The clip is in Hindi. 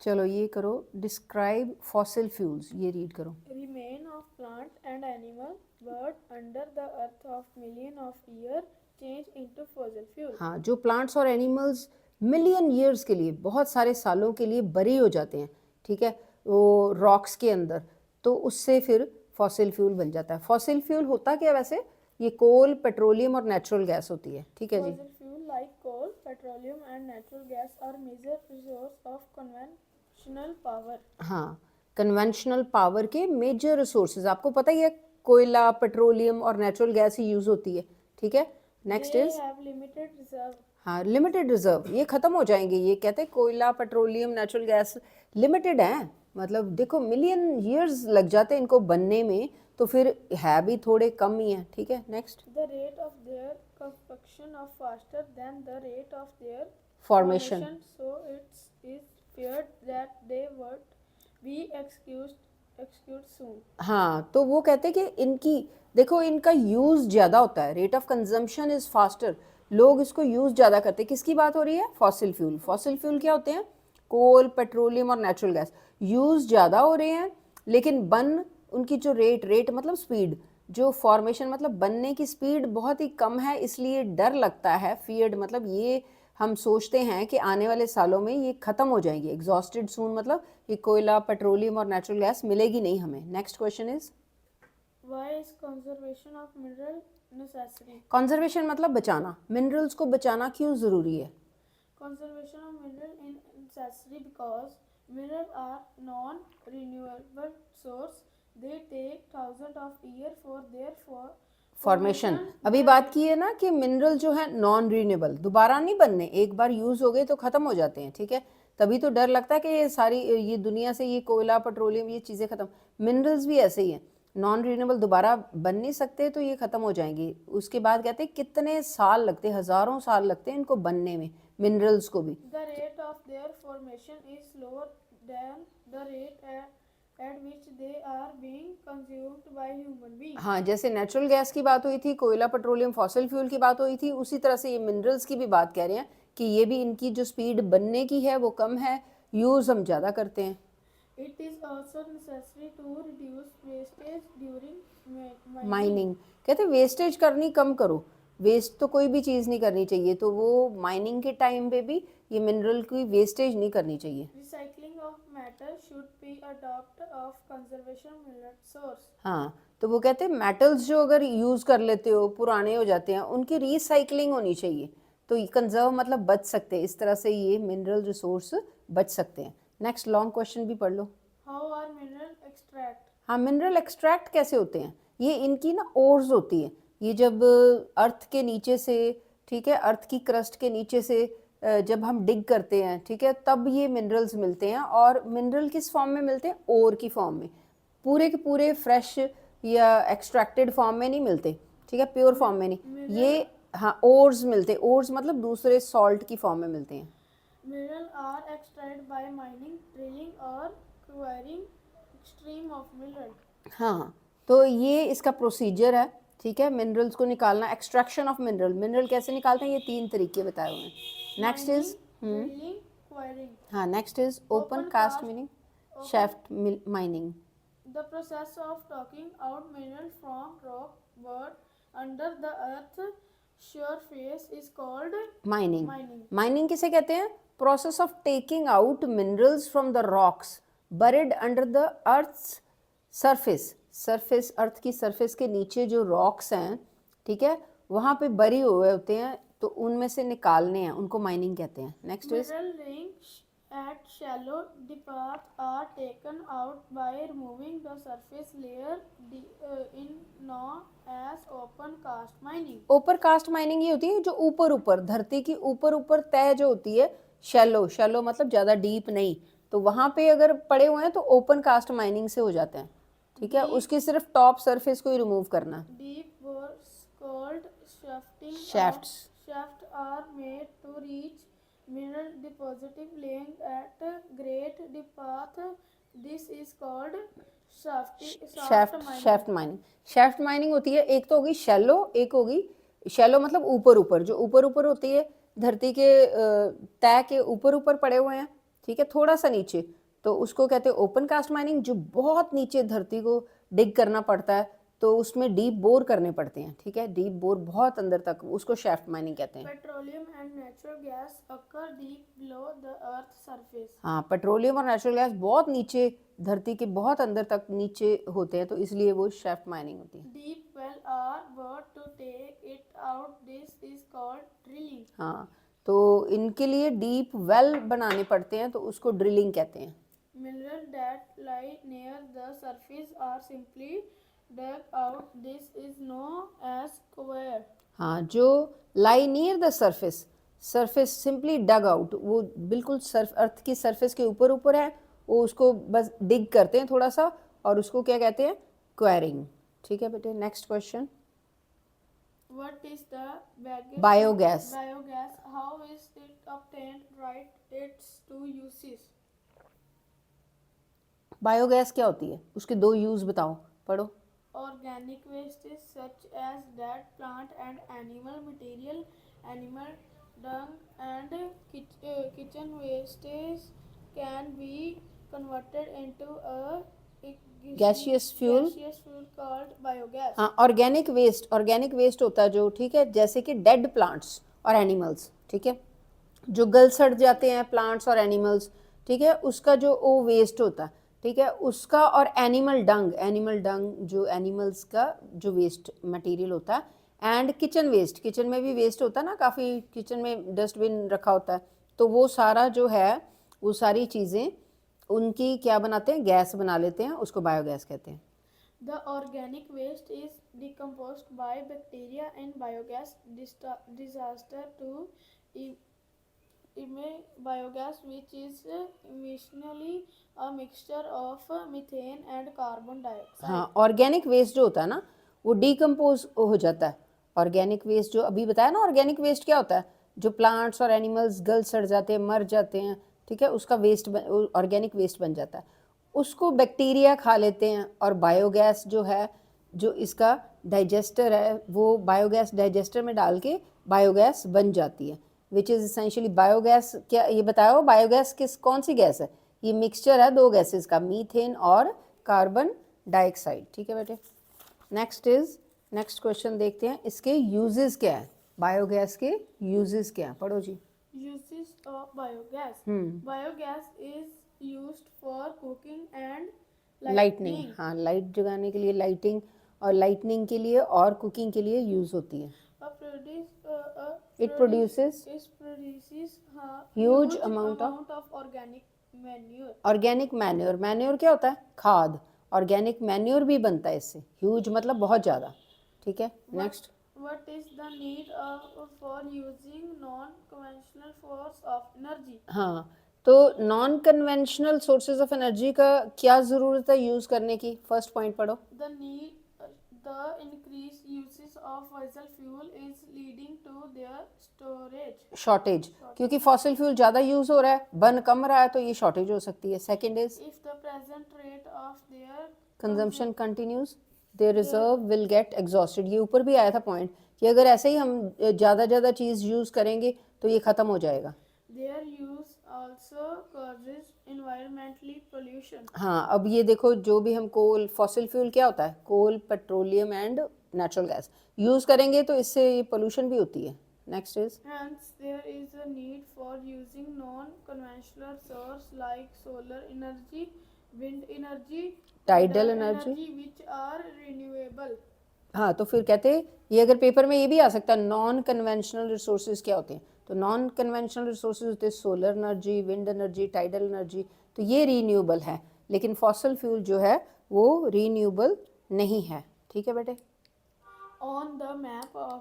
चलो ये करो, डिस्क्राइब फॉसिल फ्यूल्स, ये रीड करो। Remain of plant and animal buried under the earth of million of year change into fossil fuel. हाँ, जो प्लांट्स और एनिमल्स मिलियन ईयर्स के लिए, बहुत सारे सालों के लिए बरी हो जाते हैं, ठीक है, वो रॉक्स के अंदर, तो उससे फिर फॉसिल फ्यूल बन जाता है। फॉसिल फ्यूल होता क्या वैसे? ये कोल, पेट्रोलियम और नेचुरल गैस होती है, ठीक है जी। Fossil fuel like coal, petroleum and natural gas are major resource of conventional power. हाँ, कन्वेंशनल पावर के मेजर रिसोर्सेज, आपको पता ही है, कोयला, पेट्रोलियम और नेचुरल गैस ही यूज होती है, ठीक है। Next They is, have limited reserve. हाँ, लिमिटेड रिजर्व, ये खत्म हो जाएंगे। ये कहते हैं कोयला, पेट्रोलियम, नेचुरल गैस लिमिटेड हैं, मतलब देखो मिलियन ईयर्स लग जाते हैं इनको बनने में, तो फिर है भी थोड़े कम ही है, ठीक है। Next, The rate of their construction of faster than the rate of their formation. so it is feared that they would be executed soon. हाँ, तो वो कहते हैं कि इनकी, देखो इनका यूज़ ज़्यादा होता है, rate of consumption is faster, लोग इसको यूज़ ज़्यादा करते हैं। किसकी बात हो रही है? Fossil fuel. फॉसिल फ्यूल क्या होते हैं? कोल, पेट्रोलियम और नेचुरल गैस। यूज़ ज़्यादा हो रहे हैं, लेकिन बन उनकी जो रेट मतलब स्पीड, जो फॉर्मेशन मतलब बनने की स्पीड बहुत ही कम है, इसलिए डर लगता है। फियर्ड मतलब ये हम सोचते हैं कि आने वाले सालों में ये ख़त्म हो जाएंगे, एग्जॉस्टेड सून, मतलब ये कोयला, पेट्रोलियम और नेचुरल गैस मिलेगी नहीं हमें। Next question is, Why is conservation of mineral necessary? Conservation मतलब बचाना, मिनरल्स को बचाना क्यों ज़रूरी है? Conservation of mineral is necessary because minerals are non-renewable source. They take thousands of years for their formation. अभी बात की है ना कि मिनरल जो है नॉन रीन्यूएबल, दोबारा नहीं बनने, एक बार यूज़ हो गए तो ख़त्म हो जाते हैं, ठीक है। तभी तो डर लगता है कि ये सारी, ये दुनिया से ये कोयला, पेट्रोलियम, ये चीज़ें ख़त्म। मिनरल्स भी ऐसे ही हैं, नॉन रीन्यूएबल, दोबारा बन नहीं सकते, तो ये ख़त्म हो जाएंगे। उसके बाद कहते हैं कितने साल लगते, हज़ारों साल लगते हैं इनको बनने में, मिनरल्स को भी। The rate of their formation is slower than the rate at which they are being consumed by human beings. हाँ, जैसे नेचुरल गैस की बात हुई थी, कोयला, पेट्रोलियम, फॉसिल फ्यूल की बात हुई थी, उसी तरह से ये मिनरल्स की भी बात कह रहे हैं कि ये भी, इनकी जो स्पीड बनने की है वो कम है, यूज़ हम ज़्यादा करते हैं। It is also necessary to reduce wastage during mining, कहते हैं वेस्टेज करनी कम करो, वेस्ट तो कोई भी चीज़ नहीं करनी चाहिए, तो वो माइनिंग के टाइम पे भी ये मिनरल की वेस्टेज नहीं करनी चाहिए। Recycling of matter should be adopt of conservation mineral source. हाँ, तो वो कहते हैं मेटल्स जो अगर यूज़ कर लेते हो, पुराने हो जाते हैं, उनकी रिसाइकलिंग होनी चाहिए, तो कंजर्व मतलब बच सकते हैं, इस तरह से ये मिनरल रिसोर्स बच सकते हैं। नेक्स्ट लॉन्ग क्वेश्चन भी पढ़ लो। How are mineral extract? हाँ, मिनरल एक्सट्रैक्ट कैसे होते हैं? ये इनकी ना ओर्स होती है, ये जब अर्थ के नीचे से, ठीक है, अर्थ की क्रस्ट के नीचे से जब हम डिग करते हैं, ठीक है, तब ये मिनरल्स मिलते हैं। और मिनरल किस फॉर्म में मिलते हैं? ओर की फॉर्म में, पूरे के पूरे फ्रेश या एक्सट्रैक्टेड फॉर्म में नहीं मिलते, ठीक है, प्योर फॉर्म में नहीं ये। हाँ, ओर्स मिलते, ओर्स मतलब दूसरे सॉल्ट की फॉर्म में मिलते हैं। Mineral are extracted by mining, drilling or quarrying stream of mineral. हाँ, तो ये इसका प्रोसीजर है, ठीक है, मिनरल्स को निकालना, एक्सट्रैक्शन ऑफ मिनरल। मिनरल कैसे निकालते हैं? ये 3 तरीके बताए हुए हैं। Next is, Drilling, quarrying. हाँ, next is open cast mining, shaft mining. The process of taking out mineral from rock buried under the earth surface is called mining. mining. Mining किसे कहते हैं? Process of taking out minerals from the rocks buried under the earth's surface. Surface, earth की सरफेस के नीचे जो रॉक्स हैं, ठीक है, वहाँ पे बरी हुए होते हैं, तो उनमें से निकालने हैं, उनको माइनिंग कहते हैं। Next is, Mineral rings at shallow depths are taken out by removing the surface layer in known as open cast mining. ओपर कास्ट माइनिंग ये होती है जो ऊपर ऊपर, धरती की ऊपर ऊपर तय जो होती है, शैलो, शैलो मतलब ज़्यादा डीप नहीं, तो वहाँ पे अगर पड़े हुए हैं तो ओपन कास्ट माइनिंग से हो जाते हैं, ठीक है, उसकी सिर्फ टॉप सरफेस को ही रिमूव करना। Deep bores called shafting. Shafts. Shafts are made to reach mineral depositing laying at great depth. This is called shaft mining. Shaft mining. Shaft mining होती है, एक तो होगी शैलो, एक होगी, शैलो मतलब ऊपर ऊपर, जो ऊपर ऊपर होती है, धरती के तय के ऊपर ऊपर पड़े हुए हैं, ठीक है, थोड़ा सा नीचे, तो उसको कहते हैं ओपन कास्ट माइनिंग। जो बहुत नीचे धरती को डिग करना पड़ता है तो उसमें डीप बोर करने पड़ते हैं, ठीक है, डीप बोर बहुत अंदर तक, उसको शैफ्ट माइनिंग कहते हैं। Petroleum and natural gas occur deep below the earth's surface. हाँ, पेट्रोलियम और नेचुरल गैस बहुत नीचे, धरती के बहुत अंदर तक नीचे होते हैं, तो इसलिए वो शैफ्ट माइनिंग होती है। Deep well are bored to take it out. This is called drilling. हाँ, तो इनके लिए डीप वेल बनाने पड़ते हैं, तो उसको ड्रिलिंग कहते हैं। Minerals that lie near the surface are simply dug out. This is known as core. हाँ, जो lie near the surface, surface simply dug out, वो बिल्कुल अर्थ की सरफेस के ऊपर ऊपर है, वो उसको बस डिग करते हैं थोड़ा सा, और उसको क्या कहते हैं, क्वेरिंग। ठीक है बेटे, next question. What is the Biogas. Biogas. How is it obtained? Write its two uses. Biogas क्या होती है, उसके दो यूज बताओ, पढ़ो। Organic waste is such as dead plant and animal material, animal dung, and kitchen wastes can be converted into a Gaseous fuel called biogas. हाँ, ऑर्गेनिक वेस्ट होता है जो, ठीक है, जैसे कि डेड प्लांट्स और एनिमल्स, ठीक है, जो गल सड़ जाते हैं प्लांट्स और एनिमल्स, ठीक है, उसका जो वो वेस्ट होता है, ठीक है, उसका, और एनिमल डंग जो एनिमल्स का जो वेस्ट मटेरियल होता है, एंड किचन वेस्ट, किचन में भी वेस्ट होता है ना, काफ़ी किचन में डस्टबिन रखा होता है, तो वो सारा जो है, वो सारी चीज़ें उनकी क्या बनाते हैं, गैस बना लेते हैं, उसको बायोगैस कहते हैं। The organic waste is decomposed by bacteria in biogas disaster to biogas, which is emissionally a mixture of methane and carbon dioxide. हाँ, ऑर्गेनिक वेस्ट जो होता है ना, वो डिकम्पोज हो जाता है। ऑर्गेनिक वेस्ट जो अभी बताया ना, ऑर्गेनिक वेस्ट क्या होता है, जो प्लांट्स और एनिमल्स गल सड़ जाते हैं, मर जाते हैं, ठीक है, उसका वेस्ट ऑर्गेनिक वेस्ट बन जाता है, उसको बैक्टीरिया खा लेते हैं, और बायोगैस जो है, जो इसका डाइजेस्टर है, वो बायोगैस डाइजेस्टर में डाल के बायोगैस बन जाती है, विच इज़ इसेंशियली बायोगैस। क्या ये बताओ, बायोगैस कौन सी गैस है, ये मिक्सचर है दो गैसेस का, मीथेन और कार्बन डाइऑक्साइड। ठीक है बेटे, नेक्स्ट क्वेश्चन देखते हैं, इसके यूजेस क्या है, बायोगैस के यूजेस क्या है, पढ़ो जी। Uses of biogas. Biogas is used for cooking and lightning, हाँ, लाइट जगाने के लिए लाइटिंग, और लाइटनिंग के लिए और कुकिंग के लिए यूज होती है। It produces huge amount of organic manure. Organic manure क्या होता है, खाद, ऑर्गेनिक मैन्योर भी बनता है इससे, ह्यूज मतलब बहुत ज़्यादा। ठीक है, next. What is the need for using non-conventional source of energy? हाँ, तो non conventional sources of energy का क्या ज़रूरत है यूज़ करने की, फर्स्ट पॉइंट पढ़ो। The increased uses of fossil fuel is leading to their shortage, क्योंकि फॉसिल फ्यूल ज़्यादा यूज़ हो रहा है, बन कम रहा है, तो ये शॉर्टेज हो सकती है। Second is, if the present rate of their consumption continues, their reserve will get exhausted. ये ऊपर भी आया था पॉइंट कि अगर ऐसे ही हम ज़्यादा चीज़ यूज़ करेंगे तो ये ख़त्म हो जाएगा। their use also causes environmentally pollution. हाँ, अब ये देखो, जो भी हम कोल, फॉसिल फ्यूल क्या होता है, coal, petroleum and natural gas use करेंगे तो इससे ये पोल्यूशन भी होती है। Next is, Hence, there is a need for using non-conventional sources like solar energy, wind energy, Tidal energy, which are renewable. हाँ, तो फिर कहते हैं, ये अगर पेपर में ये भी आ सकता है, नॉन कन्वेंशनल रिसोर्सेज क्या होते हैं, तो नॉन कन्वेंशनल रिसोर्सेज होते हैं solar energy, wind energy, tidal energy, तो ये रीन्यूएबल है, लेकिन फॉसिल फ्यूल जो है वो रीन्यूएबल नहीं है। ठीक है बेटे, On the map of